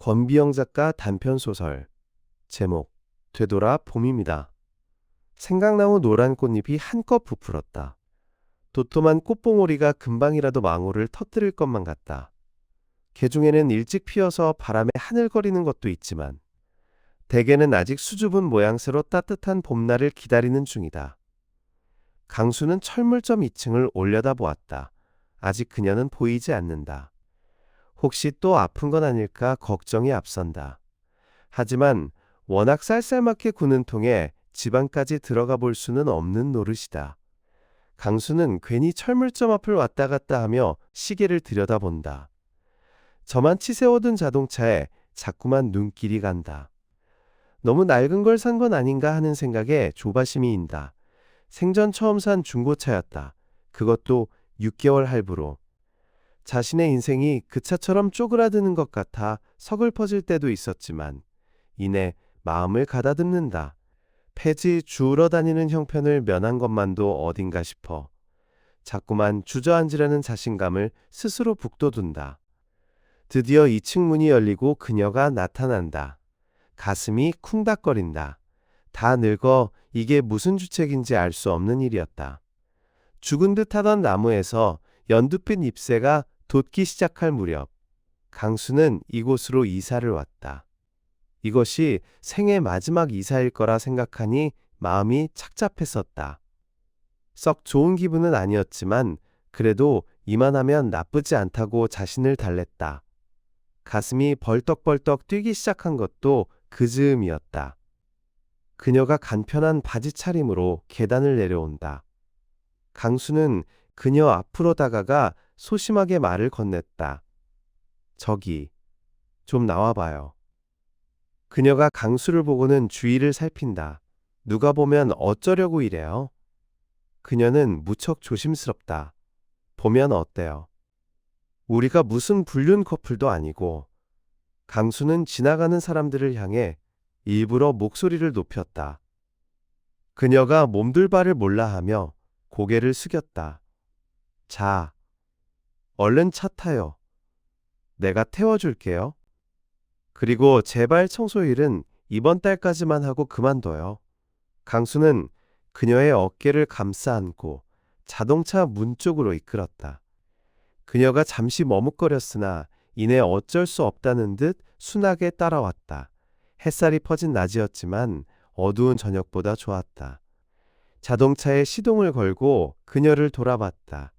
권비영 작가 단편소설 제목 되돌아 봄입니다. 생강나무 노란 꽃잎이 한껏 부풀었다. 도톰한 꽃봉오리가 금방이라도 망울을 터뜨릴 것만 같다. 개중에는 일찍 피어서 바람에 하늘거리는 것도 있지만 대개는 아직 수줍은 모양새로 따뜻한 봄날을 기다리는 중이다. 강수는 철물점 2층을 올려다보았다. 아직 그녀는 보이지 않는다. 혹시 또 아픈 건 아닐까 걱정이 앞선다. 하지만 워낙 쌀쌀맞게 구는 통에 집 안까지 들어가 볼 수는 없는 노릇이다. 강수는 괜히 철물점 앞을 왔다 갔다 하며 시계를 들여다본다. 저만치 세워둔 자동차에 자꾸만 눈길이 간다. 너무 낡은 걸 산 건 아닌가 하는 생각에 조바심이 인다. 생전 처음 산 중고차였다. 그것도 6개월 할부로. 자신의 인생이 그 차처럼 쪼그라드는 것 같아 서글퍼질 때도 있었지만 이내 마음을 가다듬는다. 폐지 주우러 다니는 형편을 면한 것만도 어딘가 싶어 자꾸만 주저앉으려는 자신감을 스스로 북돋운다. 드디어 2층 문이 열리고 그녀가 나타난다. 가슴이 쿵닥거린다. 다 늙어 이게 무슨 주책인지 알 수 없는 일이었다. 죽은 듯 하던 나무에서 연두빛 잎새가 돋기 시작할 무렵 강수는 이곳으로 이사를 왔다. 이것이 생애 마지막 이사일 거라 생각하니 마음이 착잡했었다. 썩 좋은 기분은 아니었지만 그래도 이만하면 나쁘지 않다고 자신을 달랬다. 가슴이 벌떡벌떡 뛰기 시작한 것도 그 즈음이었다. 그녀가 간편한 바지 차림으로 계단을 내려온다. 강수는 그녀 앞으로 다가가 소심하게 말을 건넸다. 저기, 좀 나와봐요. 그녀가 강수를 보고는 주위를 살핀다. 누가 보면 어쩌려고 이래요? 그녀는 무척 조심스럽다. 보면 어때요? 우리가 무슨 불륜 커플도 아니고. 강수는 지나가는 사람들을 향해 일부러 목소리를 높였다. 그녀가 몸둘 바를 몰라 하며 고개를 숙였다. 자, 얼른 차 타요. 내가 태워줄게요. 그리고 제발 청소일은 이번 달까지만 하고 그만둬요. 강수는 그녀의 어깨를 감싸 안고 자동차 문 쪽으로 이끌었다. 그녀가 잠시 머뭇거렸으나 이내 어쩔 수 없다는 듯 순하게 따라왔다. 햇살이 퍼진 낮이었지만 어두운 저녁보다 좋았다. 자동차에 시동을 걸고 그녀를 돌아봤다.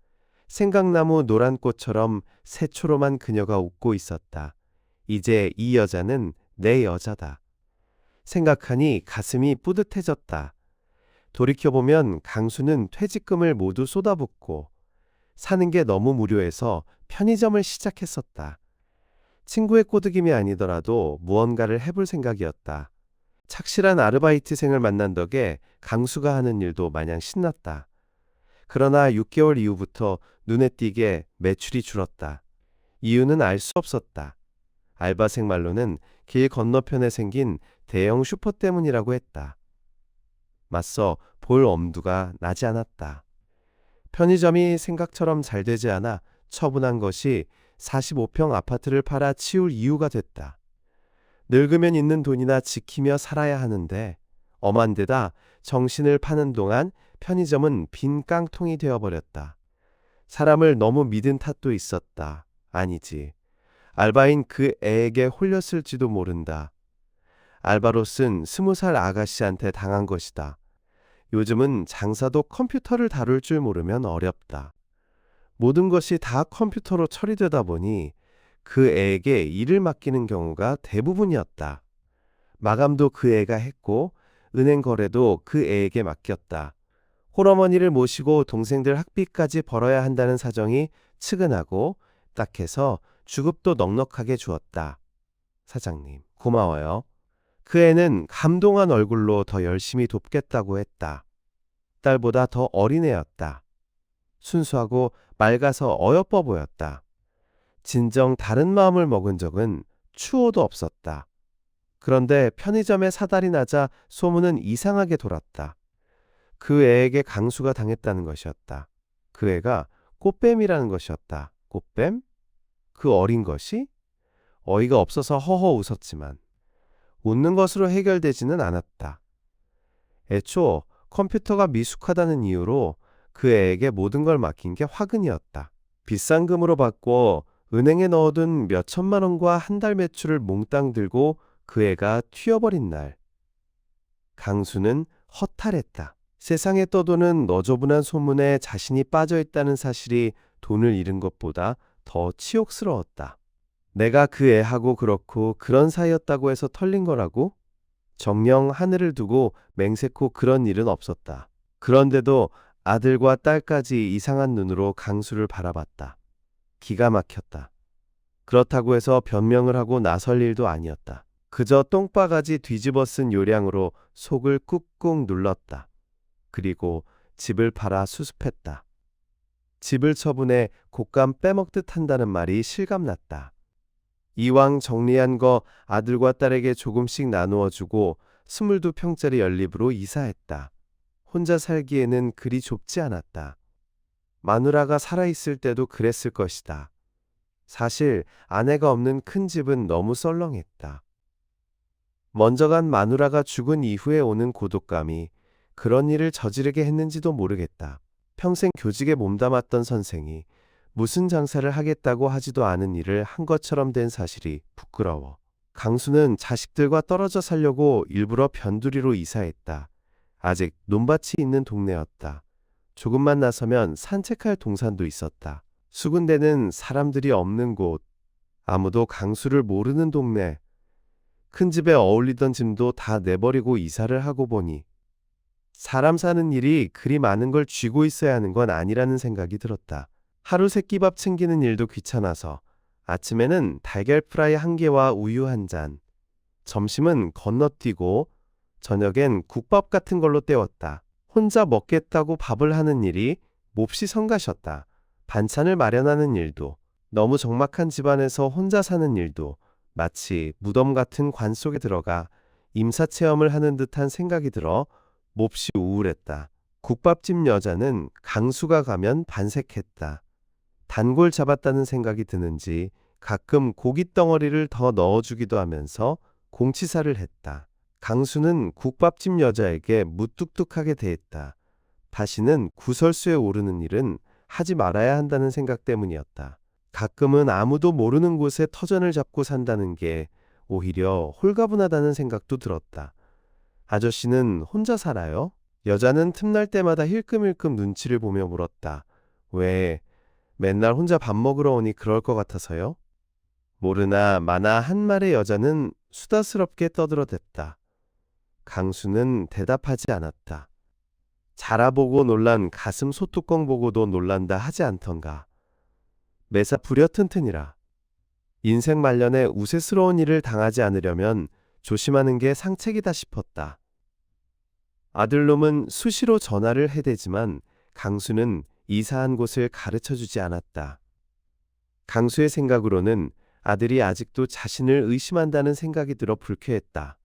생강나무 노란 꽃처럼 새초롬한 그녀가 웃고 있었다. 이제 이 여자는 내 여자다. 생각하니 가슴이 뿌듯해졌다. 돌이켜보면 강수는 퇴직금을 모두 쏟아붓고 사는 게 너무 무료해서 편의점을 시작했었다. 친구의 꼬드김이 아니더라도 무언가를 해볼 생각이었다. 착실한 아르바이트생을 만난 덕에 강수가 하는 일도 마냥 신났다. 그러나 6개월 이후부터 눈에 띄게 매출이 줄었다. 이유는 알 수 없었다. 알바생 말로는 길 건너편에 생긴 대형 슈퍼 때문이라고 했다. 맞서 볼 엄두가 나지 않았다. 편의점이 생각처럼 잘 되지 않아 처분한 것이 45평 아파트를 팔아 치울 이유가 됐다. 늙으면 있는 돈이나 지키며 살아야 하는데 엄한 데다 정신을 파는 동안 편의점은 빈 깡통이 되어버렸다. 사람을 너무 믿은 탓도 있었다. 아니지. 알바인 그 애에게 홀렸을지도 모른다. 알바로 쓴 20살 아가씨한테 당한 것이다. 요즘은 장사도 컴퓨터를 다룰 줄 모르면 어렵다. 모든 것이 다 컴퓨터로 처리되다 보니 그 애에게 일을 맡기는 경우가 대부분이었다. 마감도 그 애가 했고 은행 거래도 그 애에게 맡겼다. 홀어머니를 모시고 동생들 학비까지 벌어야 한다는 사정이 측은하고 딱해서 주급도 넉넉하게 주었다. 사장님, 고마워요. 그 애는 감동한 얼굴로 더 열심히 돕겠다고 했다. 딸보다 더 어린 애였다. 순수하고 맑아서 어여뻐 보였다. 진정 다른 마음을 먹은 적은 추호도 없었다. 그런데 편의점에 사달이 나자 소문은 이상하게 돌았다. 그 애에게 강수가 당했다는 것이었다. 그 애가 꽃뱀이라는 것이었다. 꽃뱀? 그 어린 것이? 어이가 없어서 허허 웃었지만 웃는 것으로 해결되지는 않았다. 애초 컴퓨터가 미숙하다는 이유로 그 애에게 모든 걸 맡긴 게 화근이었다. 비싼 금으로 바꿔 은행에 넣어둔 몇 천만 원과 한 달 매출을 몽땅 들고 그 애가 튀어버린 날, 강수는 허탈했다. 세상에 떠도는 너저분한 소문에 자신이 빠져있다는 사실이 돈을 잃은 것보다 더 치욕스러웠다. 내가 그 애하고 그렇고 그런 사이였다고 해서 털린 거라고? 정녕 하늘을 두고 맹세코 그런 일은 없었다. 그런데도 아들과 딸까지 이상한 눈으로 강수를 바라봤다. 기가 막혔다. 그렇다고 해서 변명을 하고 나설 일도 아니었다. 그저 똥바가지 뒤집어 쓴 요량으로 속을 꾹꾹 눌렀다. 그리고 집을 팔아 수습했다. 집을 처분해 곶감 빼먹듯 한다는 말이 실감났다. 이왕 정리한 거 아들과 딸에게 조금씩 나누어 주고 22평짜리 연립으로 이사했다. 혼자 살기에는 그리 좁지 않았다. 마누라가 살아있을 때도 그랬을 것이다. 사실 아내가 없는 큰 집은 너무 썰렁했다. 먼저 간 마누라가 죽은 이후에 오는 고독감이 그런 일을 저지르게 했는지도 모르겠다. 평생 교직에 몸담았던 선생이 무슨 장사를 하겠다고 하지도 않은 일을 한 것처럼 된 사실이 부끄러워. 강수는 자식들과 떨어져 살려고 일부러 변두리로 이사했다. 아직 논밭이 있는 동네였다. 조금만 나서면 산책할 동산도 있었다. 수군대는 사람들이 없는 곳, 아무도 강수를 모르는 동네, 큰 집에 어울리던 짐도 다 내버리고 이사를 하고 보니 사람 사는 일이 그리 많은 걸 쥐고 있어야 하는 건 아니라는 생각이 들었다. 하루 세끼밥 챙기는 일도 귀찮아서 아침에는 달걀 프라이 한 개와 우유 한 잔, 점심은 건너뛰고 저녁엔 국밥 같은 걸로 때웠다. 혼자 먹겠다고 밥을 하는 일이 몹시 성가셨다. 반찬을 마련하는 일도, 너무 적막한 집안에서 혼자 사는 일도 마치 무덤 같은 관 속에 들어가 임사체험을 하는 듯한 생각이 들어 몹시 우울했다. 국밥집 여자는 강수가 가면 반색했다. 단골 잡았다는 생각이 드는지 가끔 고깃덩어리를 더 넣어주기도 하면서 공치사를 했다. 강수는 국밥집 여자에게 무뚝뚝하게 대했다. 다시는 구설수에 오르는 일은 하지 말아야 한다는 생각 때문이었다. 가끔은 아무도 모르는 곳에 터전을 잡고 산다는 게 오히려 홀가분하다는 생각도 들었다. 아저씨는 혼자 살아요? 여자는 틈날 때마다 힐끔힐끔 눈치를 보며 물었다. 왜, 맨날 혼자 밥 먹으러 오니 그럴 것 같아서요? 모르나 마나 한 말의 여자는 수다스럽게 떠들어댔다. 강수는 대답하지 않았다. 자라보고 놀란 가슴 소뚜껑 보고도 놀란다 하지 않던가. 매사 부려 튼튼이라. 인생 말년에 우세스러운 일을 당하지 않으려면 조심하는 게 상책이다 싶었다. 아들놈은 수시로 전화를 해대지만 강수는 이사한 곳을 가르쳐주지 않았다. 강수의 생각으로는 아들이 아직도 자신을 의심한다는 생각이 들어 불쾌했다.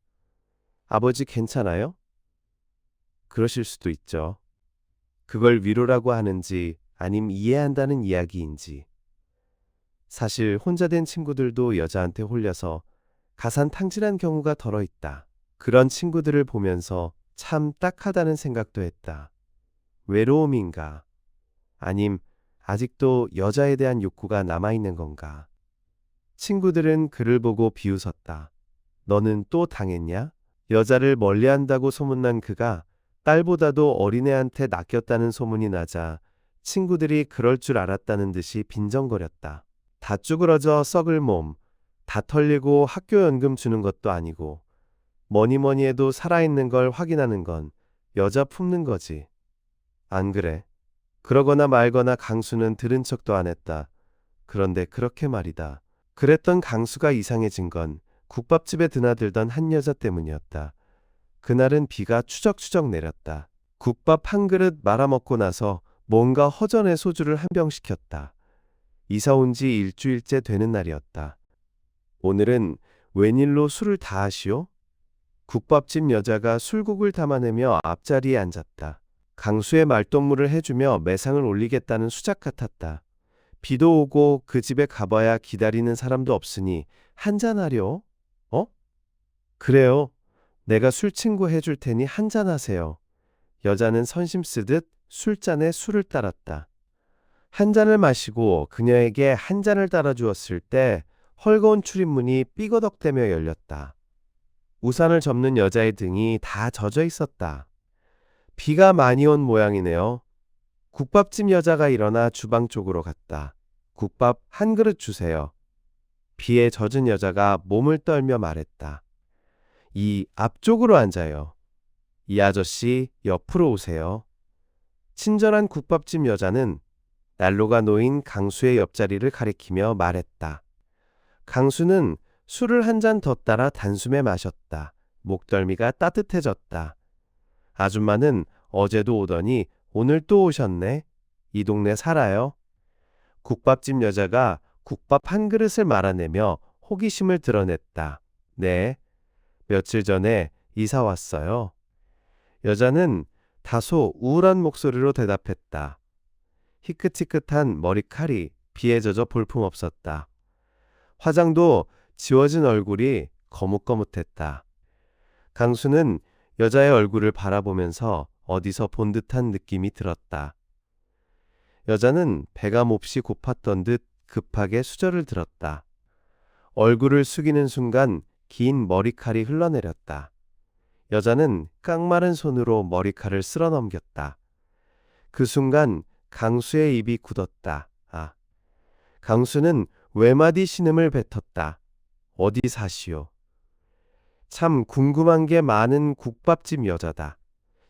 아버지 괜찮아요? 그러실 수도 있죠. 그걸 위로라고 하는지 아님 이해한다는 이야기인지. 사실 혼자 된 친구들도 여자한테 홀려서 가산탕진한 경우가 덜어 있다. 그런 친구들을 보면서 참 딱하다는 생각도 했다. 외로움인가? 아님 아직도 여자에 대한 욕구가 남아있는 건가? 친구들은 그를 보고 비웃었다. 너는 또 당했냐? 여자를 멀리한다고 소문난 그가 딸보다도 어린애한테 낚였다는 소문이 나자 친구들이 그럴 줄 알았다는 듯이 빈정거렸다. 다 쭈그러져 썩을 몸, 다 털리고 학교 연금 주는 것도 아니고 뭐니 해도 살아있는 걸 확인하는 건 여자 품는 거지. 안 그래? 그러거나 말거나 강수는 들은 척도 안 했다. 그런데 그렇게 말이다. 그랬던 강수가 이상해진 건 국밥집에 드나들던 한 여자 때문이었다. 그날은 비가 추적추적 내렸다. 국밥 한 그릇 말아먹고 나서 뭔가 허전해 소주를 한 병 시켰다. 이사 온 지 일주일째 되는 날이었다. 오늘은 웬일로 술을 다 하시오? 국밥집 여자가 술국을 담아내며 앞자리에 앉았다. 강수의 말동무를 해주며 매상을 올리겠다는 수작 같았다. 비도 오고 그 집에 가봐야 기다리는 사람도 없으니 한잔하려? 어? 그래요. 내가 술 친구 해줄 테니 한잔하세요. 여자는 선심 쓰듯 술잔에 술을 따랐다. 한 잔을 마시고 그녀에게 한 잔을 따라주었을 때 헐거운 출입문이 삐거덕대며 열렸다. 우산을 접는 여자의 등이 다 젖어 있었다. 비가 많이 온 모양이네요. 국밥집 여자가 일어나 주방 쪽으로 갔다. 국밥 한 그릇 주세요. 비에 젖은 여자가 몸을 떨며 말했다. 이 앞쪽으로 앉아요. 이 아저씨 옆으로 오세요. 친절한 국밥집 여자는 난로가 놓인 강수의 옆자리를 가리키며 말했다. 강수는 술을 한 잔 더 따라 단숨에 마셨다. 목덜미가 따뜻해졌다. 아줌마는 어제도 오더니 오늘 또 오셨네. 이 동네 살아요. 국밥집 여자가 국밥 한 그릇을 말아내며 호기심을 드러냈다. 네, 며칠 전에 이사 왔어요. 여자는 다소 우울한 목소리로 대답했다. 희끗희끗한 머리칼이 비에 젖어 볼품없었다. 화장도 지워진 얼굴이 거뭇거뭇했다. 강수는 여자의 얼굴을 바라보면서 어디서 본 듯한 느낌이 들었다. 여자는 배가 몹시 고팠던 듯 급하게 수저를 들었다. 얼굴을 숙이는 순간 긴 머리칼이 흘러내렸다. 여자는 깡마른 손으로 머리칼을 쓸어 넘겼다. 그 순간 강수의 입이 굳었다. 아. 강수는 외마디 신음을 뱉었다. 어디 사시오? 참 궁금한 게 많은 국밥집 여자다.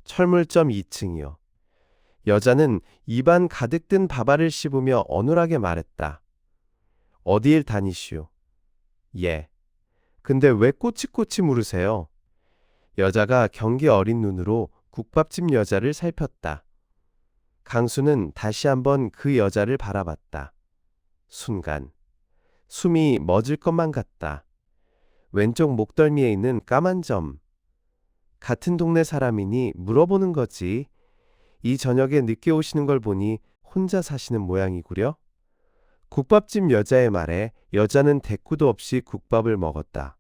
철물점 2층이요. 여자는 입안 가득 든 밥알을 씹으며 어눌하게 말했다. 어디일 다니시오? 예. 근데 왜 꼬치꼬치 물으세요? 여자가 경계 어린 눈으로 국밥집 여자를 살폈다. 강수는 다시 한번 그 여자를 바라봤다. 순간 숨이 멎을 것만 같다. 왼쪽 목덜미에 있는 까만 점. 같은 동네 사람이니 물어보는 거지. 이 저녁에 늦게 오시는 걸 보니 혼자 사시는 모양이구려. 국밥집 여자의 말에 여자는 대꾸도 없이 국밥을 먹었다.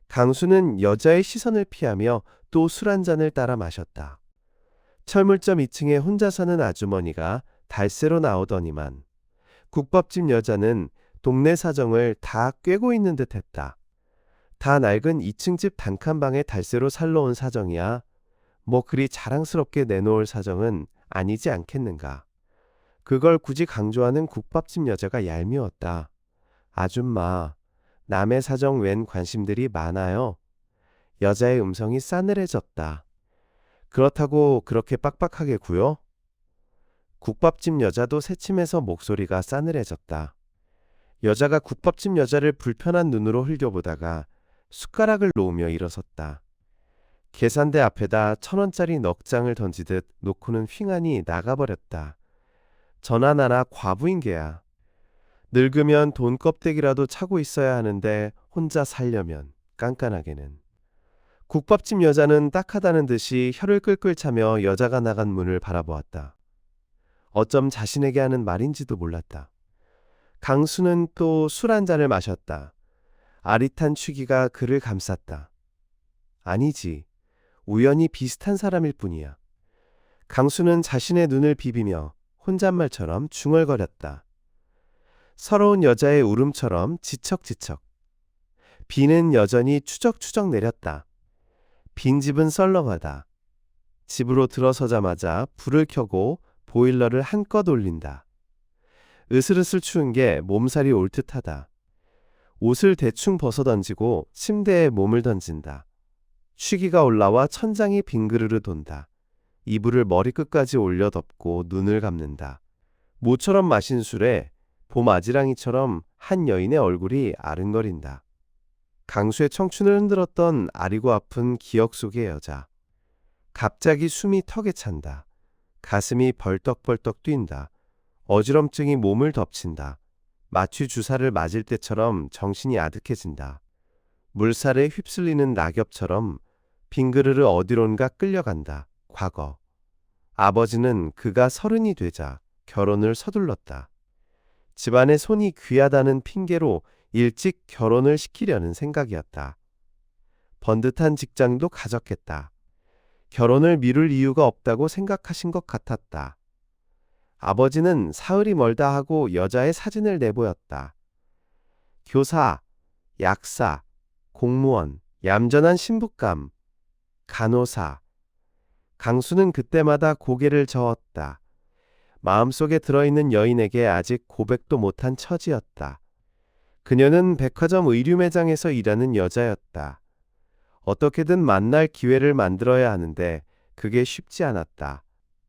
강수는 여자의 시선을 피하며 또 술 한 잔을 따라 마셨다. 철물점 2층에 혼자 사는 아주머니가 달새로 나오더니만 국밥집 여자는 동네 사정을 다 꿰고 있는 듯 했다. 다 낡은 2층 집 단칸방에 달새로 살러 온 사정이야. 뭐 그리 자랑스럽게 내놓을 사정은 아니지 않겠는가. 그걸 굳이 강조하는 국밥집 여자가 얄미웠다. 아줌마, 남의 사정 웬 관심들이 많아요. 여자의 음성이 싸늘해졌다. 그렇다고 그렇게 빡빡하게 구요? 국밥집 여자도 새침해서 목소리가 싸늘해졌다. 여자가 국밥집 여자를 불편한 눈으로 흘겨보다가 숟가락을 놓으며 일어섰다. 계산대 앞에다 1,000원짜리 넉 장을 던지듯 놓고는 휑하니 나가버렸다. 전하나라 과부인 게야. 늙으면 돈 껍데기라도 차고 있어야 하는데 혼자 살려면 깐깐하게는. 국밥집 여자는 딱하다는 듯이 혀를 끌끌 차며 여자가 나간 문을 바라보았다. 어쩜 자신에게 하는 말인지도 몰랐다. 강수는 또 술 한 잔을 마셨다. 아릿한 취기가 그를 감쌌다. 아니지. 우연히 비슷한 사람일 뿐이야. 강수는 자신의 눈을 비비며 혼잣말처럼 중얼거렸다. 서러운 여자의 울음처럼 지척지척. 비는 여전히 추적추적 내렸다. 빈집은 썰렁하다. 집으로 들어서자마자 불을 켜고 보일러를 한껏 올린다. 으슬으슬 추운 게 몸살이 올 듯하다. 옷을 대충 벗어던지고 침대에 몸을 던진다. 취기가 올라와 천장이 빙그르르 돈다. 이불을 머리끝까지 올려 덮고 눈을 감는다. 모처럼 마신 술에 봄 아지랑이처럼 한 여인의 얼굴이 아른거린다. 강수의 청춘을 흔들었던 아리고 아픈 기억 속의 여자. 갑자기 숨이 턱에 찬다. 가슴이 벌떡벌떡 뛴다. 어지럼증이 몸을 덮친다. 마취 주사를 맞을 때처럼 정신이 아득해진다. 물살에 휩쓸리는 낙엽처럼 빙그르르 어디론가 끌려간다. 과거. 아버지는 그가 30이 되자 결혼을 서둘렀다. 집안의 손이 귀하다는 핑계로 일찍 결혼을 시키려는 생각이었다. 번듯한 직장도 가졌겠다. 결혼을 미룰 이유가 없다고 생각하신 것 같았다. 아버지는 사흘이 멀다 하고 여자의 사진을 내보였다. 교사, 약사, 공무원, 얌전한 신부감, 간호사. 강수는 그때마다 고개를 저었다. 마음속에 들어있는 여인에게 아직 고백도 못한 처지였다. 그녀는 백화점 의류 매장에서 일하는 여자였다. 어떻게든 만날 기회를 만들어야 하는데 그게 쉽지 않았다.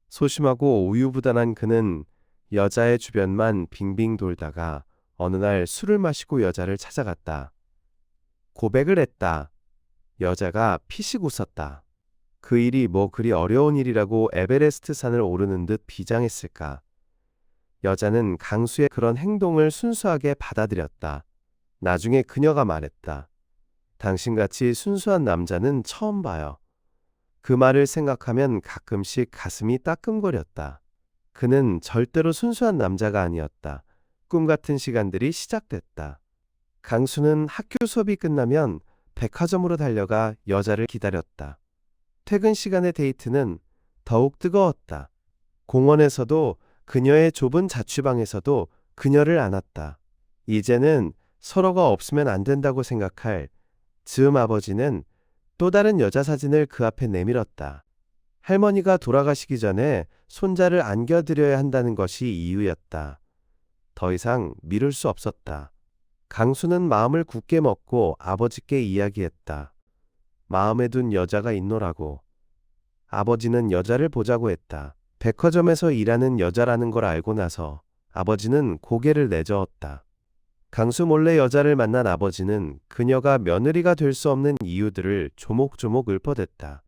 소심하고 우유부단한 그는 여자의 주변만 빙빙 돌다가 어느 날 술을 마시고 여자를 찾아갔다. 고백을 했다. 여자가 피식 웃었다. 그 일이 뭐 그리 어려운 일이라고 에베레스트 산을 오르는 듯 비장했을까. 여자는 강수의 그런 행동을 순수하게 받아들였다. 나중에 그녀가 말했다. 당신같이 순수한 남자는 처음 봐요. 그 말을 생각하면 가끔씩 가슴이 따끔거렸다. 그는 절대로 순수한 남자가 아니었다. 꿈 같은 시간들이 시작됐다. 강수는 학교 수업이 끝나면 백화점으로 달려가 여자를 기다렸다. 퇴근 시간의 데이트는 더욱 뜨거웠다. 공원에서도 그녀의 좁은 자취방에서도 그녀를 안았다. 이제는 서로가 없으면 안 된다고 생각할 즈음 아버지는 또 다른 여자 사진을 그 앞에 내밀었다. 할머니가 돌아가시기 전에 손자를 안겨드려야 한다는 것이 이유였다. 더 이상 미룰 수 없었다. 강수는 마음을 굳게 먹고 아버지께 이야기했다. 마음에 둔 여자가 있노라고. 아버지는 여자를 보자고 했다. 백화점에서 일하는 여자라는 걸 알고 나서 아버지는 고개를 내저었다. 강수 몰래 여자를 만난 아버지는 그녀가 며느리가 될 수 없는 이유들을 조목조목 읊어댔다.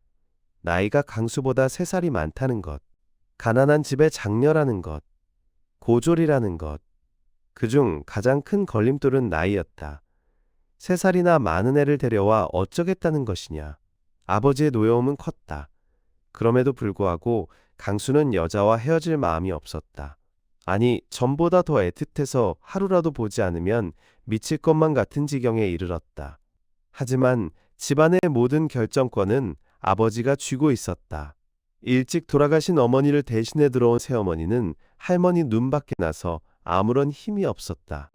나이가 강수보다 3살이 많다는 것, 가난한 집의 장녀라는 것, 고졸이라는 것. 그중 가장 큰 걸림돌은 나이였다. 3살이나 많은 애를 데려와 어쩌겠다는 것이냐. 아버지의 노여움은 컸다. 그럼에도 불구하고 강수는 여자와 헤어질 마음이 없었다. 아니, 전보다 더 애틋해서 하루라도 보지 않으면 미칠 것만 같은 지경에 이르렀다. 하지만 집안의 모든 결정권은 아버지가 쥐고 있었다. 일찍 돌아가신 어머니를 대신해 들어온 새어머니는 할머니 눈밖에 나서 아무런 힘이 없었다.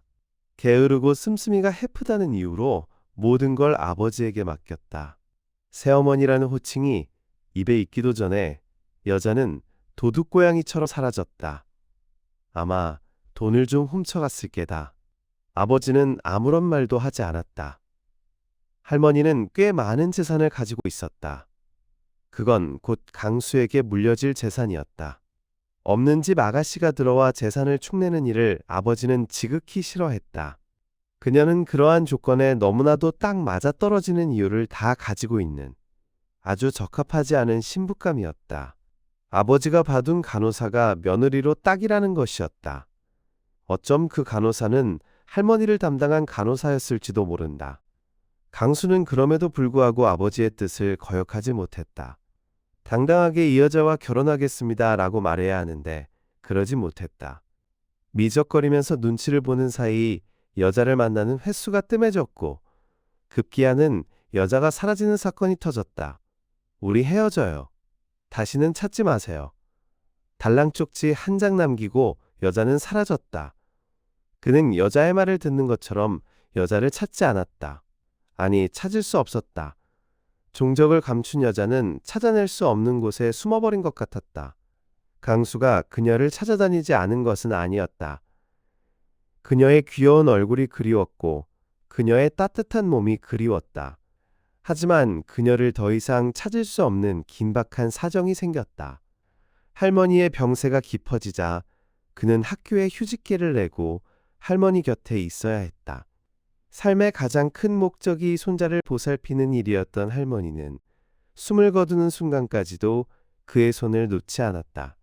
게으르고 씀씀이가 해프다는 이유로 모든 걸 아버지에게 맡겼다. 새어머니라는 호칭이 입에 있기도 전에 여자는 도둑고양이처럼 사라졌다. 아마 돈을 좀 훔쳐갔을 게다. 아버지는 아무런 말도 하지 않았다. 할머니는 꽤 많은 재산을 가지고 있었다. 그건 곧 강수에게 물려질 재산이었다. 없는 집 아가씨가 들어와 재산을 축내는 일을 아버지는 지극히 싫어했다. 그녀는 그러한 조건에 너무나도 딱 맞아떨어지는 이유를 다 가지고 있는 아주 적합하지 않은 신부감이었다. 아버지가 봐둔 간호사가 며느리로 딱이라는 것이었다. 어쩜 그 간호사는 할머니를 담당한 간호사였을지도 모른다. 강수는 그럼에도 불구하고 아버지의 뜻을 거역하지 못했다. 당당하게 이 여자와 결혼하겠습니다 라고 말해야 하는데 그러지 못했다. 미적거리면서 눈치를 보는 사이 여자를 만나는 횟수가 뜸해졌고 급기야는 여자가 사라지는 사건이 터졌다. 우리 헤어져요. 다시는 찾지 마세요. 달랑 쪽지 한 장 남기고 여자는 사라졌다. 그는 여자의 말을 듣는 것처럼 여자를 찾지 않았다. 아니, 찾을 수 없었다. 종적을 감춘 여자는 찾아낼 수 없는 곳에 숨어버린 것 같았다. 강수가 그녀를 찾아다니지 않은 것은 아니었다. 그녀의 귀여운 얼굴이 그리웠고 그녀의 따뜻한 몸이 그리웠다. 하지만 그녀를 더 이상 찾을 수 없는 긴박한 사정이 생겼다. 할머니의 병세가 깊어지자 그는 학교에 휴직계를 내고 할머니 곁에 있어야 했다. 삶의 가장 큰 목적이 손자를 보살피는 일이었던 할머니는 숨을 거두는 순간까지도 그의 손을 놓지 않았다.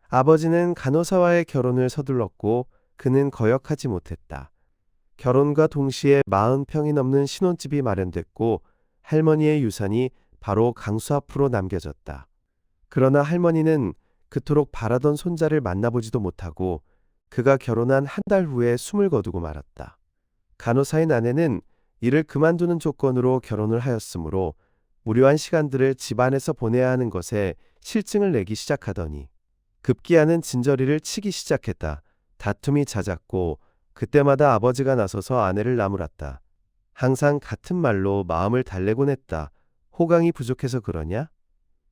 아버지는 간호사와의 결혼을 서둘렀고 그는 거역하지 못했다. 결혼과 동시에 40평이 넘는 신혼집이 마련됐고 할머니의 유산이 바로 강수 앞으로 남겨졌다. 그러나 할머니는 그토록 바라던 손자를 만나보지도 못하고 그가 결혼한 한 달 후에 숨을 거두고 말았다. 간호사인 아내는 일을 그만두는 조건으로 결혼을 하였으므로 무료한 시간들을 집안에서 보내야 하는 것에 실증을 내기 시작하더니 급기야는 진저리를 치기 시작했다. 다툼이 잦았고 그때마다 아버지가 나서서 아내를 나무랐다. 항상 같은 말로 마음을 달래곤 했다. 호강이 부족해서 그러냐?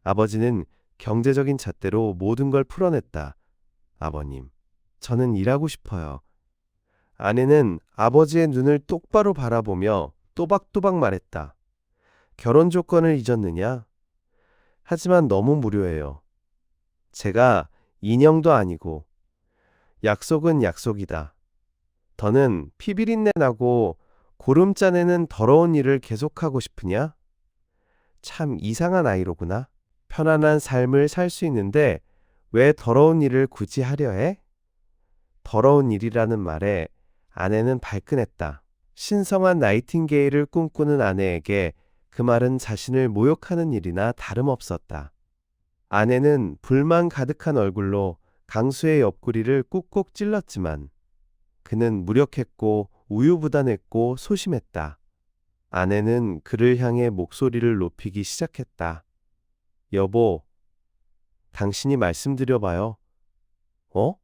아버지는 경제적인 잣대로 모든 걸 풀어냈다. 아버님, 저는 일하고 싶어요. 아내는 아버지의 눈을 똑바로 바라보며 또박또박 말했다. 결혼 조건을 잊었느냐? 하지만 너무 무료해요. 제가 인형도 아니고 약속은 약속이다. 더는 피비린내 나고 고름 짜내는 더러운 일을 계속하고 싶으냐? 참 이상한 아이로구나. 편안한 삶을 살 수 있는데 왜 더러운 일을 굳이 하려 해? 더러운 일이라는 말에 아내는 발끈했다. 신성한 나이팅게일을 꿈꾸는 아내에게 그 말은 자신을 모욕하는 일이나 다름없었다. 아내는 불만 가득한 얼굴로 강수의 옆구리를 꾹꾹 찔렀지만 그는 무력했고 우유부단했고 소심했다. 아내는 그를 향해 목소리를 높이기 시작했다. 여보, 당신이 말씀드려봐요. 어?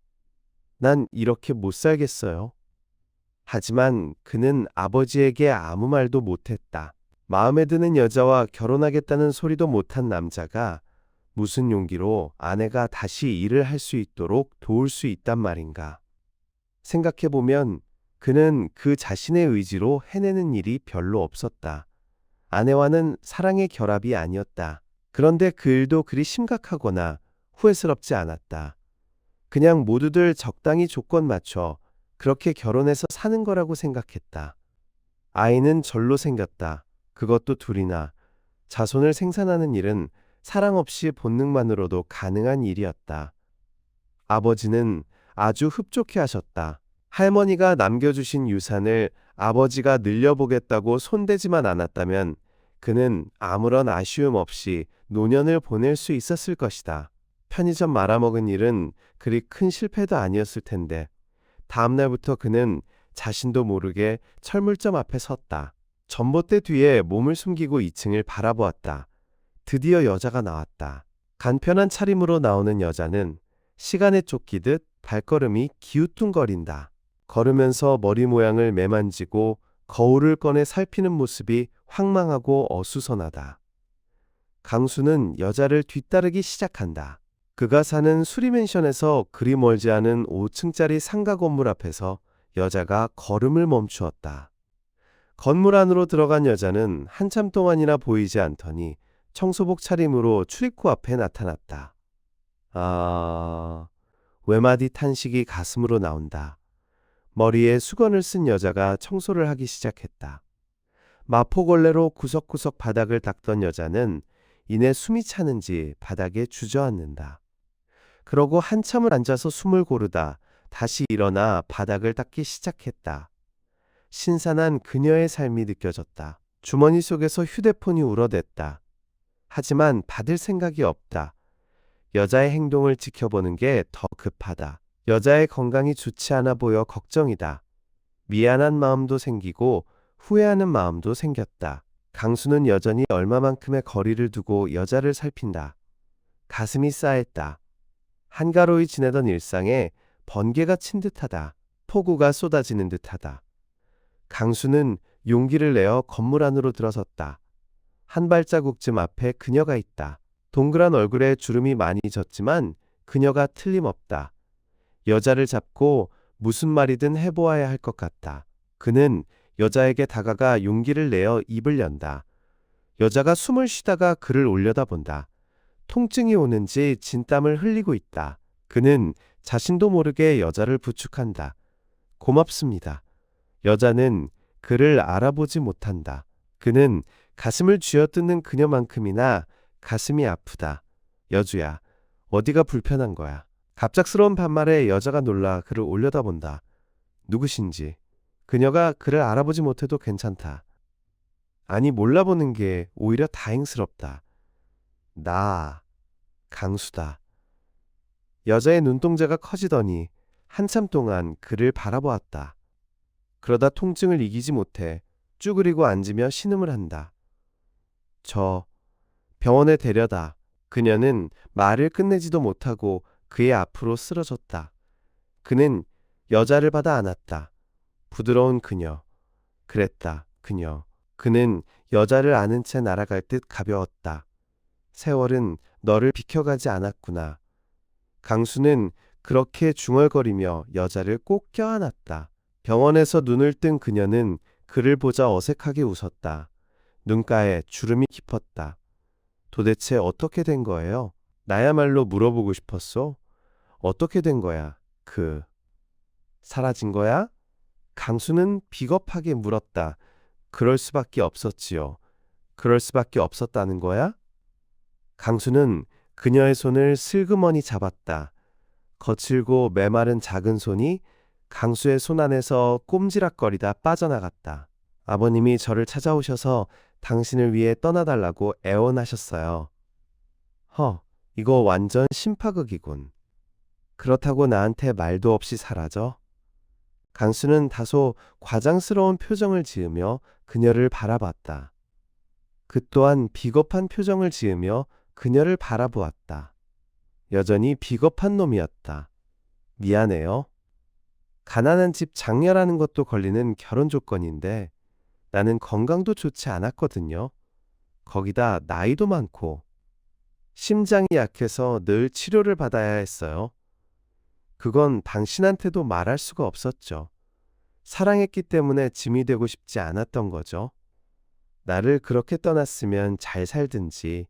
난 이렇게 못 살겠어요. 하지만 그는 아버지에게 아무 말도 못했다. 마음에 드는 여자와 결혼하겠다는 소리도 못한 남자가 무슨 용기로 아내가 다시 일을 할 수 있도록 도울 수 있단 말인가. 생각해보면 그는 그 자신의 의지로 해내는 일이 별로 없었다. 아내와는 사랑의 결합이 아니었다. 그런데 그 일도 그리 심각하거나 후회스럽지 않았다. 그냥 모두들 적당히 조건 맞춰 그렇게 결혼해서 사는 거라고 생각했다. 아이는 절로 생겼다. 그것도 둘이나. 자손을 생산하는 일은 사랑 없이 본능만으로도 가능한 일이었다. 아버지는 아주 흡족해 하셨다. 할머니가 남겨주신 유산을 아버지가 늘려보겠다고 손대지만 않았다면 그는 아무런 아쉬움 없이 노년을 보낼 수 있었을 것이다. 편의점 말아먹은 일은 그리 큰 실패도 아니었을 텐데 다음 날부터 그는 자신도 모르게 철물점 앞에 섰다. 전봇대 뒤에 몸을 숨기고 2층을 바라보았다. 드디어 여자가 나왔다. 간편한 차림으로 나오는 여자는 시간에 쫓기듯 발걸음이 기우뚱거린다. 걸으면서 머리 모양을 매만지고 거울을 꺼내 살피는 모습이 황망하고 어수선하다. 강수는 여자를 뒤따르기 시작한다. 그가 사는 수리맨션에서 그리 멀지 않은 5층짜리 상가 건물 앞에서 여자가 걸음을 멈추었다. 건물 안으로 들어간 여자는 한참 동안이나 보이지 않더니 청소복 차림으로 출입구 앞에 나타났다. 아, 외마디 탄식이 가슴으로 나온다. 머리에 수건을 쓴 여자가 청소를 하기 시작했다. 마포걸레로 구석구석 바닥을 닦던 여자는 이내 숨이 차는지 바닥에 주저앉는다. 그러고 한참을 앉아서 숨을 고르다 다시 일어나 바닥을 닦기 시작했다. 신선한 그녀의 삶이 느껴졌다. 주머니 속에서 휴대폰이 울어댔다. 하지만 받을 생각이 없다. 여자의 행동을 지켜보는 게 더 급하다. 여자의 건강이 좋지 않아 보여 걱정이다. 미안한 마음도 생기고 후회하는 마음도 생겼다. 강수는 여전히 얼마만큼의 거리를 두고 여자를 살핀다. 가슴이 싸했다. 한가로이 지내던 일상에 번개가 친 듯하다. 폭우가 쏟아지는 듯하다. 강수는 용기를 내어 건물 안으로 들어섰다. 한 발자국쯤 앞에 그녀가 있다. 동그란 얼굴에 주름이 많이 졌지만 그녀가 틀림없다. 여자를 잡고 무슨 말이든 해보아야 할 것 같다. 그는 여자에게 다가가 용기를 내어 입을 연다. 여자가 숨을 쉬다가 그를 올려다본다. 통증이 오는지 진땀을 흘리고 있다. 그는 자신도 모르게 여자를 부축한다. 고맙습니다. 여자는 그를 알아보지 못한다. 그는 가슴을 쥐어뜯는 그녀만큼이나 가슴이 아프다. 여주야, 어디가 불편한 거야? 갑작스러운 반말에 여자가 놀라 그를 올려다본다. 누구신지. 그녀가 그를 알아보지 못해도 괜찮다. 아니, 몰라보는 게 오히려 다행스럽다. 나, 강수다. 여자의 눈동자가 커지더니 한참 동안 그를 바라보았다. 그러다 통증을 이기지 못해 쭈그리고 앉으며 신음을 한다. 저 병원에 데려다. 그녀는 말을 끝내지도 못하고 그의 앞으로 쓰러졌다. 그는 여자를 받아 안았다. 부드러운 그녀. 그랬다. 그녀. 그는 여자를 안은 채 날아갈 듯 가벼웠다. 세월은 너를 비켜가지 않았구나. 강수는 그렇게 중얼거리며 여자를 꼭 껴안았다. 병원에서 눈을 뜬 그녀는 그를 보자 어색하게 웃었다. 눈가에 주름이 깊었다. 도대체 어떻게 된 거예요? 나야말로 물어보고 싶었어. 어떻게 된 거야? 사라진 거야? 강수는 비겁하게 물었다. 그럴 수밖에 없었지요. 그럴 수밖에 없었다는 거야? 강수는 그녀의 손을 슬그머니 잡았다. 거칠고 메마른 작은 손이 강수의 손 안에서 꼼지락거리다 빠져나갔다. 아버님이 저를 찾아오셔서 당신을 위해 떠나달라고 애원하셨어요. 이거 완전 심파극이군. 그렇다고 나한테 말도 없이 사라져? 강수는 다소 과장스러운 표정을 지으며 그녀를 바라봤다. 그 또한 비겁한 표정을 지으며 그녀를 바라보았다. 여전히 비겁한 놈이었다. 미안해요. 가난한 집 장녀라는 것도 걸리는 결혼 조건인데 나는 건강도 좋지 않았거든요. 거기다 나이도 많고 심장이 약해서 늘 치료를 받아야 했어요. 그건 당신한테도 말할 수가 없었죠. 사랑했기 때문에 짐이 되고 싶지 않았던 거죠. 나를 그렇게 떠났으면 잘 살든지.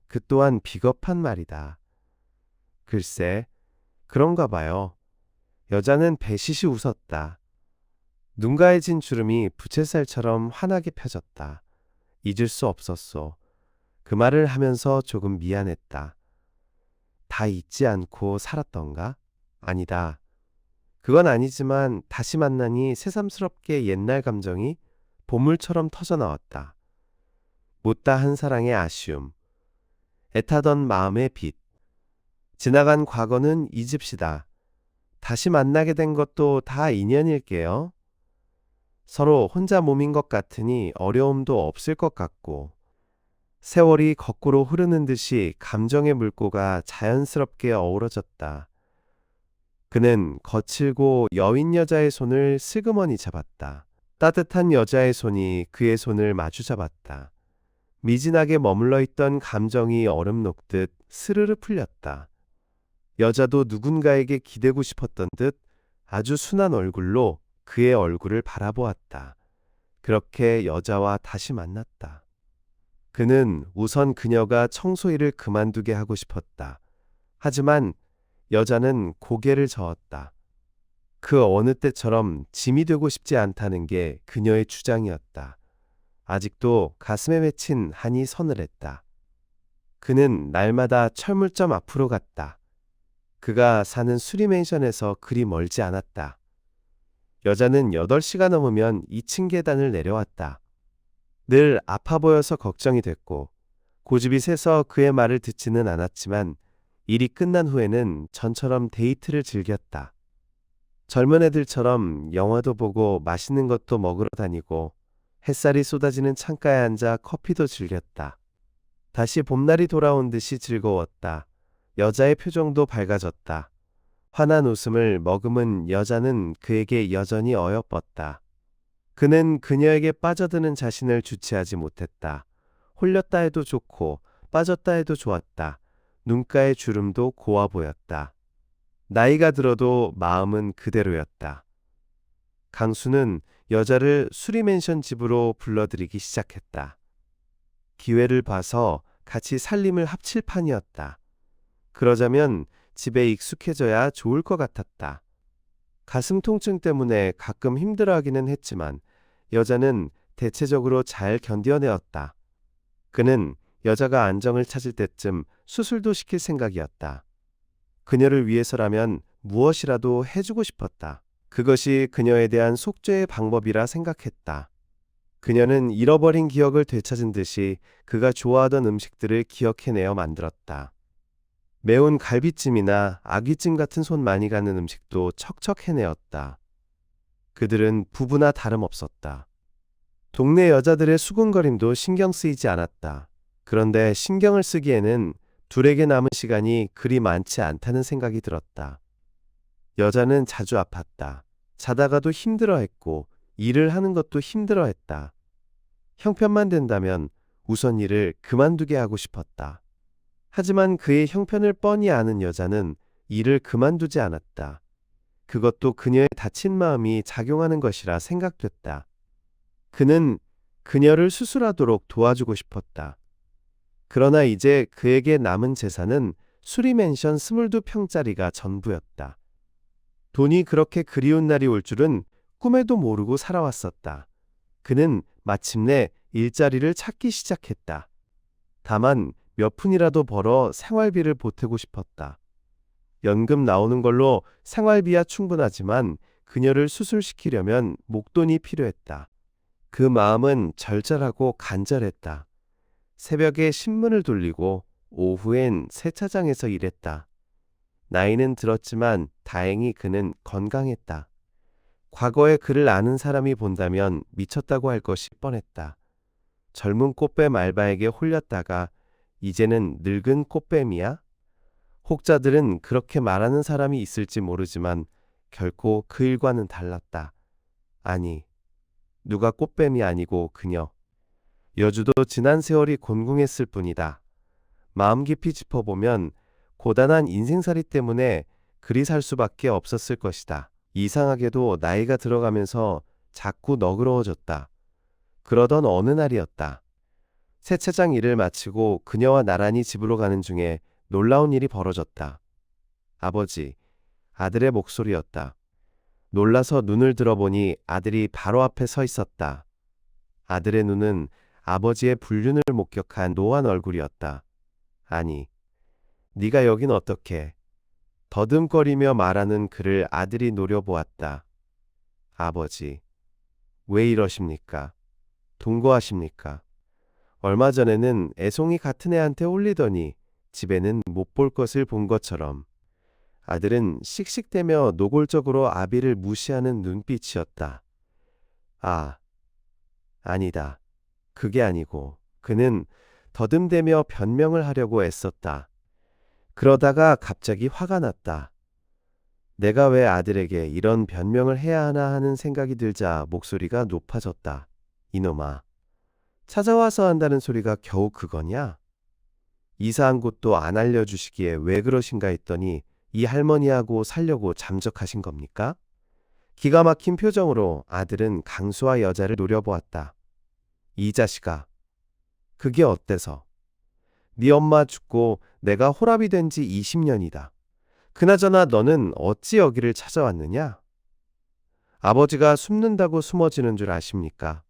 그 또한 비겁한 말이다. 글쎄, 그런가 봐요. 여자는 배시시 웃었다. 눈 가해진 주름이 부채살처럼 환하게 펴졌다. 잊을 수 없었소. 그 말을 하면서 조금 미안했다. 다 잊지 않고 살았던가? 아니다. 그건 아니지만 다시 만나니 새삼스럽게 옛날 감정이 보물처럼 터져나왔다. 못다한 사랑의 아쉬움, 애타던 마음의 빛. 지나간 과거는 잊읍시다. 다시 만나게 된 것도 다 인연일게요. 서로 혼자 몸인 것 같으니 어려움도 없을 것 같고 세월이 거꾸로 흐르는 듯이 감정의 물꼬가 자연스럽게 어우러졌다. 그는 거칠고 여인 여자의 손을 슬그머니 잡았다. 따뜻한 여자의 손이 그의 손을 마주 잡았다. 미진하게 머물러 있던 감정이 얼음 녹듯 스르르 풀렸다. 여자도 누군가에게 기대고 싶었던 듯 아주 순한 얼굴로 그의 얼굴을 바라보았다. 그렇게 여자와 다시 만났다. 그는 우선 그녀가 청소일을 그만두게 하고 싶었다. 하지만 여자는 고개를 저었다. 그 어느 때처럼 짐이 되고 싶지 않다는 게 그녀의 주장이었다. 아직도 가슴에 맺힌 한이 서늘했다. 그는 날마다 철물점 앞으로 갔다. 그가 사는 수리맨션에서 그리 멀지 않았다. 여자는 8시가 넘으면 2층 계단을 내려왔다. 늘 아파 보여서 걱정이 됐고 고집이 세서 그의 말을 듣지는 않았지만 일이 끝난 후에는 전처럼 데이트를 즐겼다. 젊은 애들처럼 영화도 보고 맛있는 것도 먹으러 다니고 햇살이 쏟아지는 창가에 앉아 커피도 즐겼다. 다시 봄날이 돌아온 듯이 즐거웠다. 여자의 표정도 밝아졌다. 환한 웃음을 머금은 여자는 그에게 여전히 어여뻤다. 그는 그녀에게 빠져드는 자신을 주체하지 못했다. 홀렸다 해도 좋고 빠졌다 해도 좋았다. 눈가의 주름도 고와 보였다. 나이가 들어도 마음은 그대로였다. 강수는 여자를 수리맨션 집으로 불러들이기 시작했다. 기회를 봐서 같이 살림을 합칠 판이었다. 그러자면 집에 익숙해져야 좋을 것 같았다. 가슴 통증 때문에 가끔 힘들어하기는 했지만 여자는 대체적으로 잘 견뎌내었다. 그는 여자가 안정을 찾을 때쯤 수술도 시킬 생각이었다. 그녀를 위해서라면 무엇이라도 해주고 싶었다. 그것이 그녀에 대한 속죄의 방법이라 생각했다. 그녀는 잃어버린 기억을 되찾은 듯이 그가 좋아하던 음식들을 기억해내어 만들었다. 매운 갈비찜이나 아귀찜 같은 손 많이 가는 음식도 척척 해내었다. 그들은 부부나 다름없었다. 동네 여자들의 수군거림도 신경 쓰이지 않았다. 그런데 신경을 쓰기에는 둘에게 남은 시간이 그리 많지 않다는 생각이 들었다. 여자는 자주 아팠다. 자다가도 힘들어했고 일을 하는 것도 힘들어했다. 형편만 된다면 우선 일을 그만두게 하고 싶었다. 하지만 그의 형편을 뻔히 아는 여자는 일을 그만두지 않았다. 그것도 그녀의 다친 마음이 작용하는 것이라 생각됐다. 그는 그녀를 수술하도록 도와주고 싶었다. 그러나 이제 그에게 남은 재산은 수리맨션 22평짜리가 전부였다. 돈이 그렇게 그리운 날이 올 줄은 꿈에도 모르고 살아왔었다. 그는 마침내 일자리를 찾기 시작했다. 다만 몇 푼이라도 벌어 생활비를 보태고 싶었다. 연금 나오는 걸로 생활비야 충분하지만 그녀를 수술시키려면 목돈이 필요했다. 그 마음은 절절하고 간절했다. 새벽에 신문을 돌리고 오후엔 세차장에서 일했다. 나이는 들었지만 다행히 그는 건강했다. 과거에 그를 아는 사람이 본다면 미쳤다고 할 것이 뻔했다. 젊은 꽃뱀 알바에게 홀렸다가 이제는 늙은 꽃뱀이야? 혹자들은 그렇게 말하는 사람이 있을지 모르지만 결코 그 일과는 달랐다. 아니, 누가 꽃뱀이 아니고 그녀. 여주도 지난 세월이 곤궁했을 뿐이다. 마음 깊이 짚어보면 고단한 인생살이 때문에 그리 살 수밖에 없었을 것이다. 이상하게도 나이가 들어가면서 자꾸 너그러워졌다. 그러던 어느 날이었다. 세차장 일을 마치고 그녀와 나란히 집으로 가는 중에 놀라운 일이 벌어졌다. 아버지, 아들의 목소리였다. 놀라서 눈을 들어보니 아들이 바로 앞에 서 있었다. 아들의 눈은 아버지의 불륜을 목격한 노한 얼굴이었다. 아니, 네가 여긴 어떻게? 더듬거리며 말하는 그를 아들이 노려보았다. 아버지, 왜 이러십니까? 동거하십니까? 얼마 전에는 애송이 같은 애한테 홀리더니 집에는 못 볼 것을 본 것처럼. 아들은 씩씩대며 노골적으로 아비를 무시하는 눈빛이었다. 아, 아니다. 그게 아니고 그는 더듬대며 변명을 하려고 애썼다. 그러다가 갑자기 화가 났다. 내가 왜 아들에게 이런 변명을 해야 하나 하는 생각이 들자 목소리가 높아졌다. 이놈아, 찾아와서 한다는 소리가 겨우 그거냐? 이사한 곳도 안 알려주시기에 왜 그러신가 했더니 이 할머니하고 살려고 잠적하신 겁니까? 기가 막힌 표정으로 아들은 강수와 여자를 노려보았다. 이 자식아, 그게 어때서? 네 엄마 죽고 내가 호랍이 된 지 20년이다. 그나저나 너는 어찌 여기를 찾아왔느냐? 아버지가 숨는다고 숨어지는 줄 아십니까?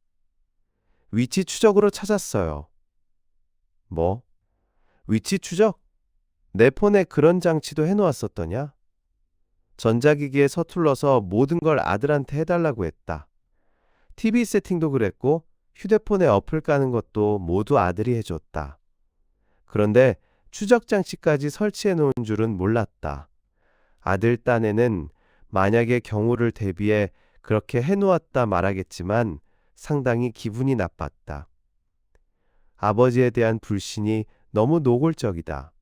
위치 추적으로 찾았어요. 뭐? 위치 추적? 내 폰에 그런 장치도 해놓았었더냐? 전자기기에 서툴러서 모든 걸 아들한테 해달라고 했다. TV 세팅도 그랬고 휴대폰에 어플 까는 것도 모두 아들이 해줬다. 그런데 추적 장치까지 설치해 놓은 줄은 몰랐다. 아들 딴에는 만약의 경우를 대비해 그렇게 해놓았다 말하겠지만 상당히 기분이 나빴다. 아버지에 대한 불신이 너무 노골적이다.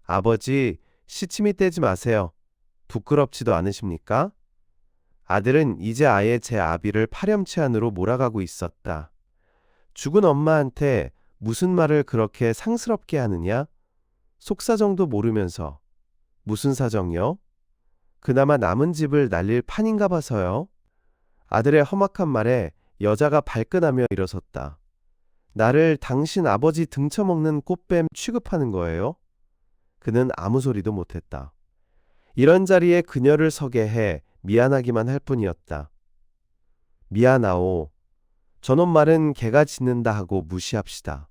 아버지, 시치미 떼지 마세요. 부끄럽지도 않으십니까? 아들은 이제 아예 제 아비를 파렴치 안으로 몰아가고 있었다. 죽은 엄마한테 무슨 말을 그렇게 상스럽게 하느냐? 속사정도 모르면서. 무슨 사정요? 그나마 남은 집을 날릴 판인가 봐서요. 아들의 험악한 말에 여자가 발끈하며 일어섰다. 나를 당신 아버지 등쳐먹는 꽃뱀 취급하는 거예요? 그는 아무 소리도 못했다. 이런 자리에 그녀를 서게 해 미안하기만 할 뿐이었다. 미안하오. 저놈 말은 개가 짖는다 하고 무시합시다.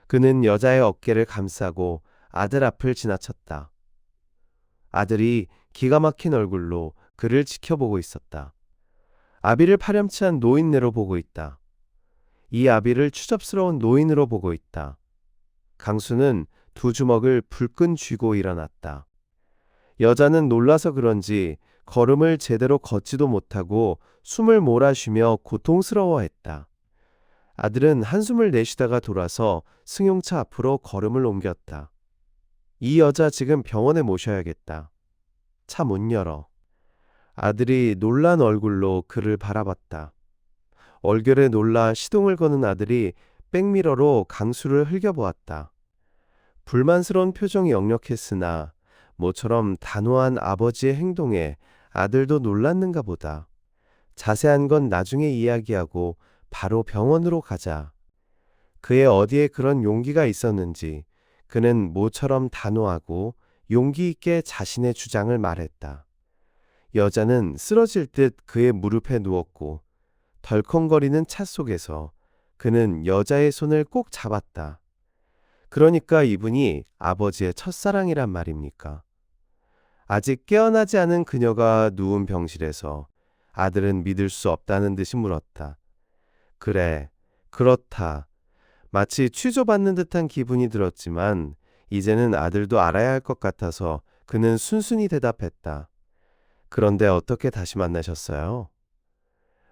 그는 여자의 어깨를 감싸고 아들 앞을 지나쳤다. 아들이 기가 막힌 얼굴로 그를 지켜보고 있었다. 아비를 파렴치한 노인네로 보고 있다. 이 아비를 추접스러운 노인으로 보고 있다. 강수는 두 주먹을 불끈 쥐고 일어났다. 여자는 놀라서 그런지 걸음을 제대로 걷지도 못하고 숨을 몰아쉬며 고통스러워했다. 아들은 한숨을 내쉬다가 돌아서 승용차 앞으로 걸음을 옮겼다. 이 여자 지금 병원에 모셔야겠다. 차 문 열어. 아들이 놀란 얼굴로 그를 바라봤다. 얼결에 놀라 시동을 거는 아들이 백미러로 강수를 흘겨보았다. 불만스러운 표정이 역력했으나 모처럼 단호한 아버지의 행동에 아들도 놀랐는가 보다. 자세한 건 나중에 이야기하고 바로 병원으로 가자. 그의 어디에 그런 용기가 있었는지 그는 모처럼 단호하고 용기 있게 자신의 주장을 말했다. 여자는 쓰러질 듯 그의 무릎에 누웠고 덜컹거리는 차 속에서 그는 여자의 손을 꼭 잡았다. 그러니까 이분이 아버지의 첫사랑이란 말입니까? 아직 깨어나지 않은 그녀가 누운 병실에서 아들은 믿을 수 없다는 듯이 물었다. 그래, 그렇다. 마치 취조받는 듯한 기분이 들었지만 이제는 아들도 알아야 할 것 같아서 그는 순순히 대답했다. 그런데 어떻게 다시 만나셨어요?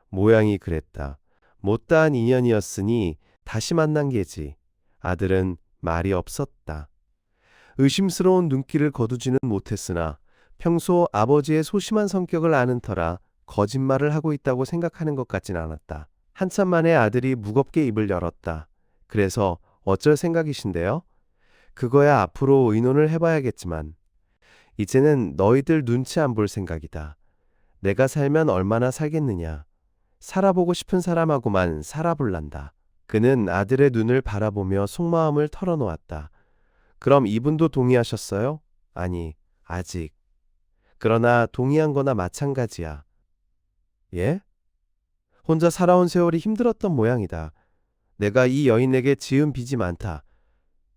모양이 그랬다. 못다한 인연이었으니 다시 만난 게지. 아들은 말이 없었다. 의심스러운 눈길을 거두지는 못했으나 평소 아버지의 소심한 성격을 아는 터라 거짓말을 하고 있다고 생각하는 것 같진 않았다. 한참 만에 아들이 무겁게 입을 열었다. 그래서 어쩔 생각이신데요? 그거야 앞으로 의논을 해봐야겠지만 이제는 너희들 눈치 안 볼 생각이다. 내가 살면 얼마나 살겠느냐. 살아보고 싶은 사람하고만 살아볼란다. 그는 아들의 눈을 바라보며 속마음을 털어놓았다. 그럼 이분도 동의하셨어요? 아니, 아직. 그러나 동의한 거나 마찬가지야. 예? 혼자 살아온 세월이 힘들었던 모양이다. 내가 이 여인에게 지은 빚이 많다.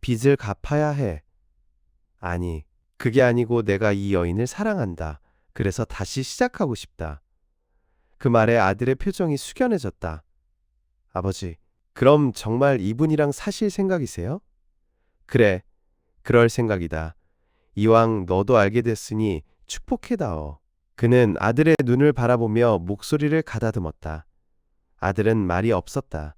빚을 갚아야 해. 아니, 그게 아니고 내가 이 여인을 사랑한다. 그래서 다시 시작하고 싶다. 그 말에 아들의 표정이 숙연해졌다. 아버지, 그럼 정말 이분이랑 사실 생각이세요? 그래, 그럴 생각이다. 이왕 너도 알게 됐으니 축복해다오. 그는 아들의 눈을 바라보며 목소리를 가다듬었다. 아들은 말이 없었다.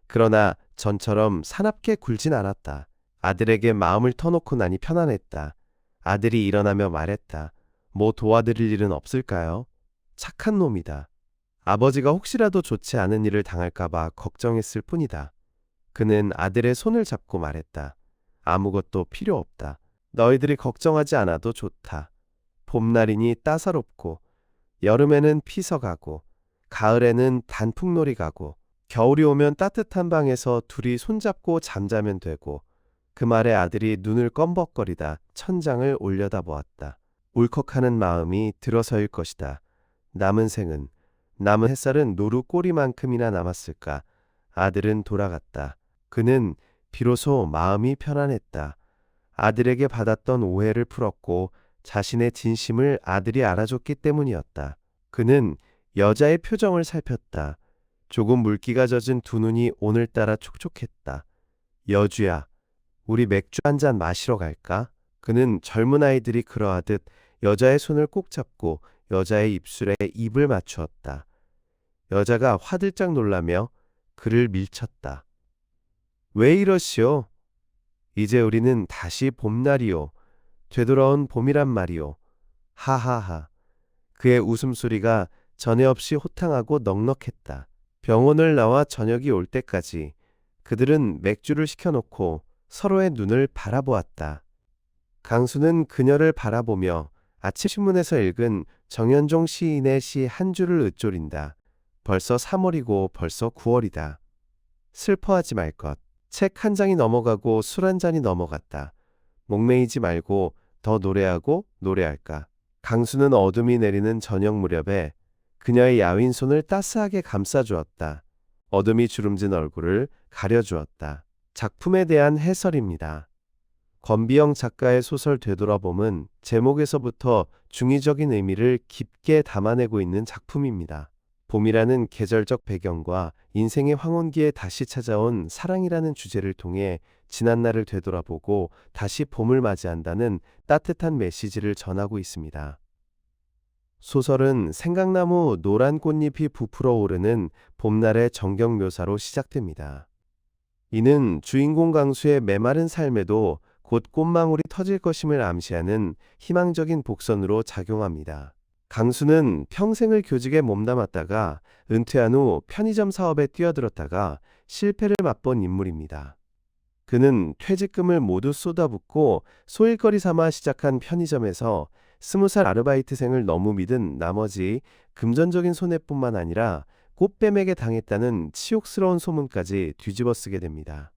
그러나 전처럼 사납게 굴진 않았다. 아들에게 마음을 터놓고 나니 편안했다. 아들이 일어나며 말했다. 뭐 도와드릴 일은 없을까요? 착한 놈이다. 아버지가 혹시라도 좋지 않은 일을 당할까봐 걱정했을 뿐이다. 그는 아들의 손을 잡고 말했다. 아무것도 필요 없다. 너희들이 걱정하지 않아도 좋다. 봄날이니 따사롭고 여름에는 피서가고 가을에는 단풍놀이 가고 겨울이 오면 따뜻한 방에서 둘이 손잡고 잠자면 되고 그 말에 아들이 눈을 껌벅거리다 천장을 올려다보았다. 울컥하는 마음이 들어서일 것이다. 남은 생은 남은 햇살은 노루 꼬리만큼이나 남았을까. 아들은 돌아갔다. 그는 비로소 마음이 편안했다. 아들에게 받았던 오해를 풀었고 자신의 진심을 아들이 알아줬기 때문이었다. 그는 여자의 표정을 살폈다. 조금 물기가 젖은 두 눈이 오늘따라 촉촉했다. 여주야, 우리 맥주 한 잔 마시러 갈까? 그는 젊은 아이들이 그러하듯 여자의 손을 꼭 잡고 여자의 입술에 입을 맞추었다. 여자가 화들짝 놀라며 그를 밀쳤다. 왜 이러시오? 이제 우리는 다시 봄날이요. 되돌아온 봄이란 말이요. 하하하. 그의 웃음소리가 전에 없이 호탕하고 넉넉했다. 병원을 나와 저녁이 올 때까지 그들은 맥주를 시켜놓고 서로의 눈을 바라보았다. 강수는 그녀를 바라보며 아침 신문에서 읽은 정현종 시인의 시 한 줄을 읊조린다. 벌써 3월이고 벌써 9월이다. 슬퍼하지 말 것. 책 한 장이 넘어가고 술 한 잔이 넘어갔다. 목매이지 말고 더 노래하고 노래할까. 강수는 어둠이 내리는 저녁 무렵에 그녀의 야윈 손을 따스하게 감싸주었다. 어둠이 주름진 얼굴을 가려주었다. 작품에 대한 해설입니다. 권비영 작가의 소설 되돌아봄은 제목에서부터 중의적인 의미를 깊게 담아내고 있는 작품입니다. 봄이라는 계절적 배경과 인생의 황혼기에 다시 찾아온 사랑이라는 주제를 통해 지난날을 되돌아보고 다시 봄을 맞이한다는 따뜻한 메시지를 전하고 있습니다. 소설은 생강나무 노란 꽃잎이 부풀어 오르는 봄날의 정경 묘사로 시작됩니다. 이는 주인공 강수의 메마른 삶에도 곧 꽃망울이 터질 것임을 암시하는 희망적인 복선으로 작용합니다. 강수는 평생을 교직에 몸담았다가 은퇴한 후 편의점 사업에 뛰어들었다가 실패를 맛본 인물입니다. 그는 퇴직금을 모두 쏟아붓고 소일거리 삼아 시작한 편의점에서 20살 아르바이트생을 너무 믿은 나머지 금전적인 손해뿐만 아니라 꽃뱀에게 당했다는 치욕스러운 소문까지 뒤집어쓰게 됩니다.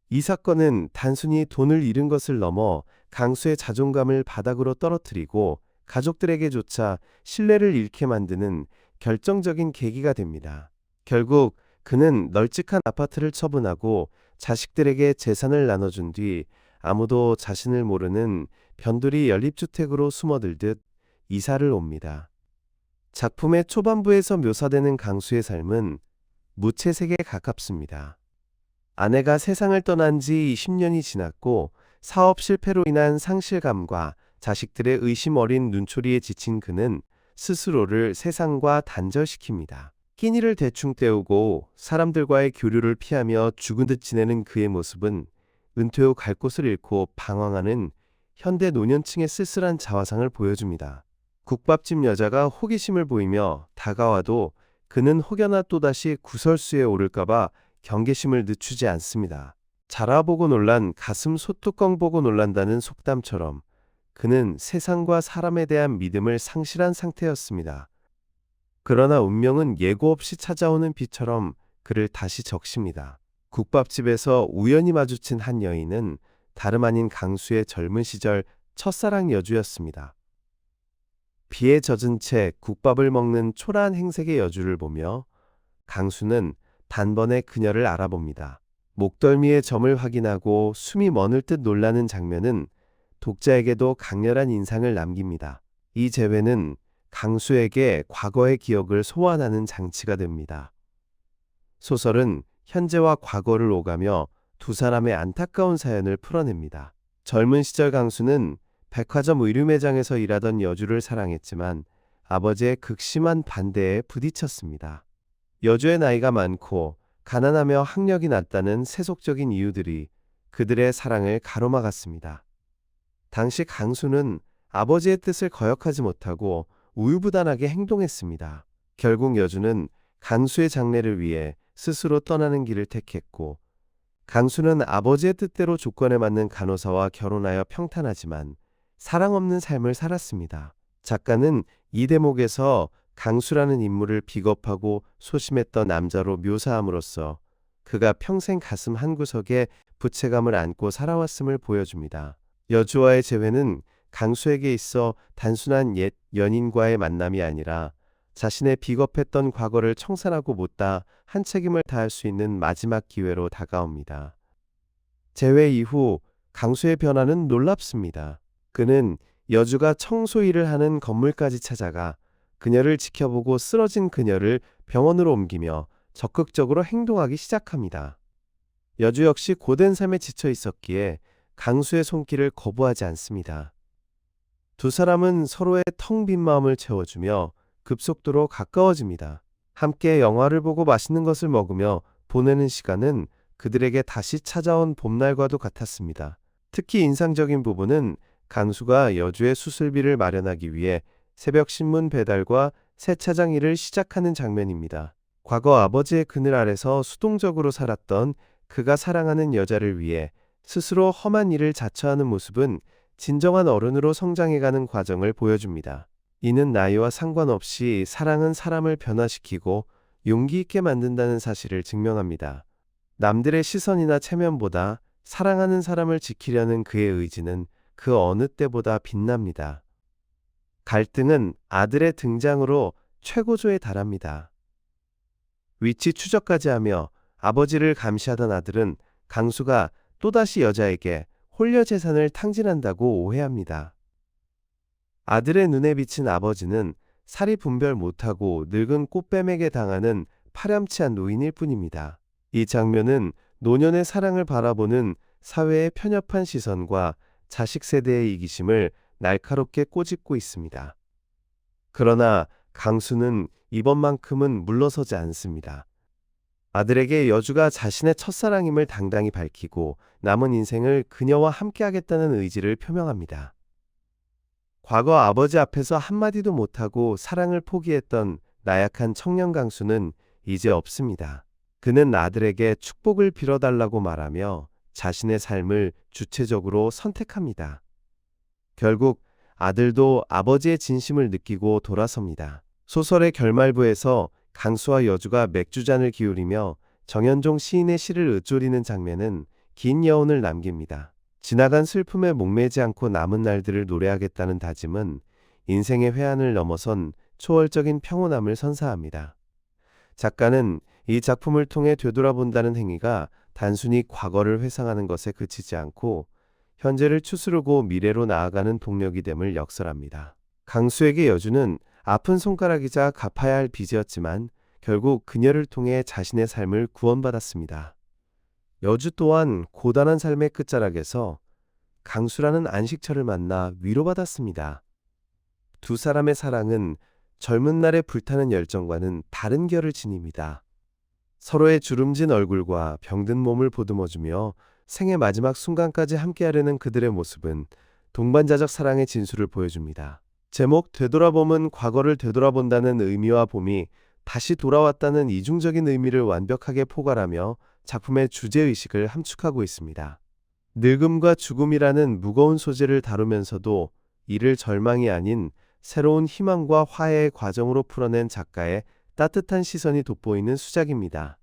이 사건은 단순히 돈을 잃은 것을 넘어 강수의 자존감을 바닥으로 떨어뜨리고 가족들에게조차 신뢰를 잃게 만드는 결정적인 계기가 됩니다. 결국 그는 널찍한 아파트를 처분하고 자식들에게 재산을 나눠준 뒤 아무도 자신을 모르는 변두리 연립주택으로 숨어들듯 이사를 옵니다. 작품의 초반부에서 묘사되는 강수의 삶은 무채색에 가깝습니다. 아내가 세상을 떠난 지 20년이 지났고 사업 실패로 인한 상실감과 자식들의 의심 어린 눈초리에 지친 그는 스스로를 세상과 단절시킵니다. 끼니를 대충 때우고 사람들과의 교류를 피하며 죽은 듯 지내는 그의 모습은 은퇴 후 갈 곳을 잃고 방황하는 현대 노년층의 쓸쓸한 자화상을 보여줍니다. 국밥집 여자가 호기심을 보이며 다가와도 그는 혹여나 또다시 구설수에 오를까봐 경계심을 늦추지 않습니다. 자라보고 놀란 가슴 소뚜껑 보고 놀란다는 속담처럼 그는 세상과 사람에 대한 믿음을 상실한 상태였습니다. 그러나 운명은 예고 없이 찾아오는 비처럼 그를 다시 적십니다. 국밥집에서 우연히 마주친 한 여인은 다름 아닌 강수의 젊은 시절 첫사랑 여주였습니다. 비에 젖은 채 국밥을 먹는 초라한 행색의 여주를 보며 강수는 단번에 그녀를 알아봅니다. 목덜미의 점을 확인하고 숨이 멎을 듯 놀라는 장면은 독자에게도 강렬한 인상을 남깁니다. 이 재회는 강수에게 과거의 기억을 소환하는 장치가 됩니다. 소설은 현재와 과거를 오가며 두 사람의 안타까운 사연을 풀어냅니다. 젊은 시절 강수는 백화점 의류 매장에서 일하던 여주를 사랑했지만 아버지의 극심한 반대에 부딪혔습니다. 여주의 나이가 많고 가난하며 학력이 낮다는 세속적인 이유들이 그들의 사랑을 가로막았습니다. 당시 강수는 아버지의 뜻을 거역하지 못하고 우유부단하게 행동했습니다. 결국 여주는 강수의 장래를 위해 스스로 떠나는 길을 택했고 강수는 아버지의 뜻대로 조건에 맞는 간호사와 결혼하여 평탄하지만 사랑 없는 삶을 살았습니다. 작가는 이 대목에서 강수라는 인물을 비겁하고 소심했던 남자로 묘사함으로써 그가 평생 가슴 한구석에 부채감을 안고 살아왔음을 보여줍니다. 여주와의 재회는 강수에게 있어 단순한 옛 연인과의 만남이 아니라 자신의 비겁했던 과거를 청산하고 못다 한 책임을 다할 수 있는 마지막 기회로 다가옵니다. 재회 이후 강수의 변화는 놀랍습니다. 그는 여주가 청소 일을 하는 건물까지 찾아가 그녀를 지켜보고 쓰러진 그녀를 병원으로 옮기며 적극적으로 행동하기 시작합니다. 여주 역시 고된 삶에 지쳐 있었기에 강수의 손길을 거부하지 않습니다. 두 사람은 서로의 텅 빈 마음을 채워주며 급속도로 가까워집니다. 함께 영화를 보고 맛있는 것을 먹으며 보내는 시간은 그들에게 다시 찾아온 봄날과도 같았습니다. 특히 인상적인 부분은 강수가 여주의 수술비를 마련하기 위해 새벽 신문 배달과 세차장 일을 시작하는 장면입니다. 과거 아버지의 그늘 아래서 수동적으로 살았던 그가 사랑하는 여자를 위해 스스로 험한 일을 자처하는 모습은 진정한 어른으로 성장해가는 과정을 보여줍니다. 이는 나이와 상관없이 사랑은 사람을 변화시키고 용기 있게 만든다는 사실을 증명합니다. 남들의 시선이나 체면보다 사랑하는 사람을 지키려는 그의 의지는 그 어느 때보다 빛납니다. 갈등은 아들의 등장으로 최고조에 달합니다. 위치 추적까지 하며 아버지를 감시하던 아들은 강수가 또다시 여자에게 홀려 재산을 탕진한다고 오해합니다. 아들의 눈에 비친 아버지는 살이 분별 못하고 늙은 꽃뱀에게 당하는 파렴치한 노인일 뿐입니다. 이 장면은 노년의 사랑을 바라보는 사회의 편협한 시선과 자식 세대의 이기심을 날카롭게 꼬집고 있습니다. 그러나 강수는 이번만큼은 물러서지 않습니다. 아들에게 여주가 자신의 첫사랑임을 당당히 밝히고 남은 인생을 그녀와 함께하겠다는 의지를 표명합니다. 과거 아버지 앞에서 한마디도 못하고 사랑을 포기했던 나약한 청년 강수는 이제 없습니다. 그는 아들에게 축복을 빌어달라고 말하며 자신의 삶을 주체적으로 선택합니다. 결국 아들도 아버지의 진심을 느끼고 돌아섭니다. 소설의 결말부에서 강수와 여주가 맥주잔을 기울이며 정현종 시인의 시를 읊조리는 장면은 긴 여운을 남깁니다. 지나간 슬픔에 목매지 않고 남은 날들을 노래하겠다는 다짐은 인생의 회한을 넘어선 초월적인 평온함을 선사합니다. 작가는 이 작품을 통해 되돌아본다는 행위가 단순히 과거를 회상하는 것에 그치지 않고 현재를 추스르고 미래로 나아가는 동력이 됨을 역설합니다. 강수에게 여주는 아픈 손가락이자 갚아야 할 빚이었지만 결국 그녀를 통해 자신의 삶을 구원받았습니다. 여주 또한 고단한 삶의 끝자락에서 강수라는 안식처를 만나 위로받았습니다. 두 사람의 사랑은 젊은 날의 불타는 열정과는 다른 결을 지닙니다. 서로의 주름진 얼굴과 병든 몸을 보듬어주며 생의 마지막 순간까지 함께하려는 그들의 모습은 동반자적 사랑의 진수를 보여줍니다. 제목 되돌아봄은 과거를 되돌아본다는 의미와 봄이 다시 돌아왔다는 이중적인 의미를 완벽하게 포괄하며 작품의 주제의식을 함축하고 있습니다. 늙음과 죽음이라는 무거운 소재를 다루면서도 이를 절망이 아닌 새로운 희망과 화해의 과정으로 풀어낸 작가의 따뜻한 시선이 돋보이는 수작입니다.